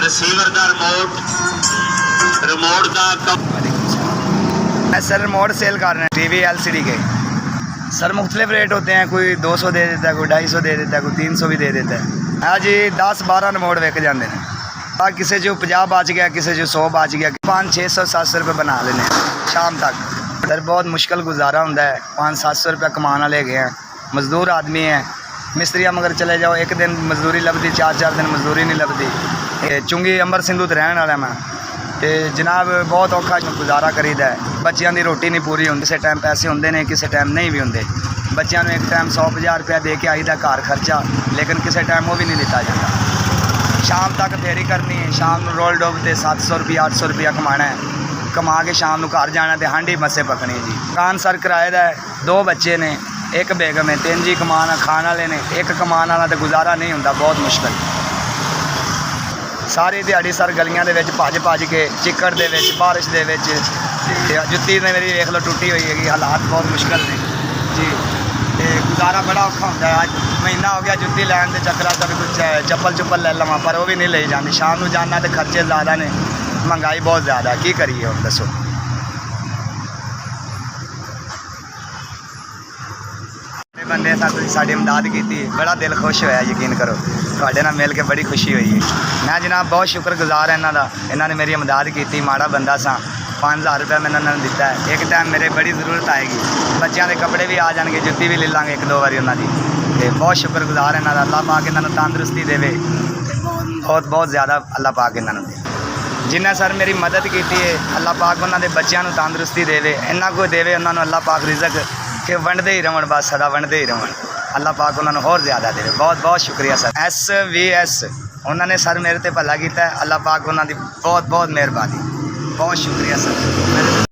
Receiver का remote का sir remote cell कर रहे हैं टीवी LCD के। सर मुख्तलिफ रेट होते हैं, कोई 200 दे देता है, कोई 250 दे देता है, कोई 300 भी दे देता है। हाँ जी 10-12 रिमोट विक जाते हैं। किसी जो 50 बच गया, किसी जो 100 बच गया, 500-600-700 रुपये बना लेने शाम तक। सर बहुत मुश्किल गुजारा होता है, 500-700 रुपये कमाना ले गए हैं। मजदूर आदमी है, मिस्त्रियाँ मगर चले जाओ एक दिन मजदूरी लभदी, 4-4 दिन मजदूरी नहीं लभदी। चुंगी अंबर सिंधु तो रहने वाला मैं तो जनाब बहुत औखा गुजारा करीदा है। बच्चों की रोटी नहीं पूरी होंदी, किसी टाइम पैसे होंगे ने, किसी टाइम नहीं भी होंगे। बच्चों को एक टाइम 100-50 रुपया दे के आईदा घर खर्चा, लेकिन किसी टाइम वो भी नहीं दिता जाता। शाम तक फेरी करनी है, शाम को रोल डोब से 700 रुपया 800 रुपया कमाना है, कमा के शाम को घर जाना तो हांडी मस्से पकनी है जी। मकान सर किराए का है, 2 बच्चे ने, एक बेगम है, 3 जी कमान खाने वाले ने, एक कमान वाला तो गुजारा नहीं होंदा, बहुत मुश्किल। सारी दिहाड़ी सर गलियां दे विच भज के चिक्कड़ दे विच बारिश दे विच जुत्ती ने मेरी देख लो टुटी हुई है, हालात बहुत मुश्किल ने जी। गुजारा बड़ा औखा होंदा है। अज महीना हो गया जुत्ती लैन के चक्करा च कुछ चप्पल चुप्पल ले लवां पर वो भी नहीं ले जाती। शाम को जाना तो खर्चे ज़्यादा ने, महंगाई बहुत ज़्यादा, की करिए हम दसो। बंदे साड़ी इमदाद की, बड़ा दिल खुश होया, यकीन करो तुहाडे नाल मिल के बड़ी खुशी हुई है। मैं जनाब बहुत शुक्रगुजार इन्हां दा, इन्हां ने मेरी इमदाद की। माड़ा बंदा सा, 5000 रुपया मैंने उन्होंने दिता है। एक टाइम मेरे बड़ी जरूरत आएगी, बच्चों के कपड़े भी आ जाएंगे, जुत्ती भी ले लाँगे 1-2 बारी उन्होंने। बहुत शुक्रगुजार इन्हां दा, अल्लाह पाक इन्हां नूं तंदुरुस्ती देवे, बहुत बहुत ज़्यादा अल्लाह पाक इन्हां नूं दे। जिन्हें सर मेरी मदद की है, अल्लाह पाक उन्होंने बच्चों को तंदुरुस्ती देवे, इन्ना कोई देवे उन्होंने अल्लाह पाक रिजक कि वंडते ही रहन, बस सदा वंडते ही रहन। अल्लाह पाक उन्होंने होर ज़्यादा देवे। बहुत बहुत शुक्रिया सर। SVS उन्होंने सर मेरे ते भला किया, अल्लाह पाक उन्होंने बहुत बहुत मेहरबानी, बहुत शुक्रिया सर।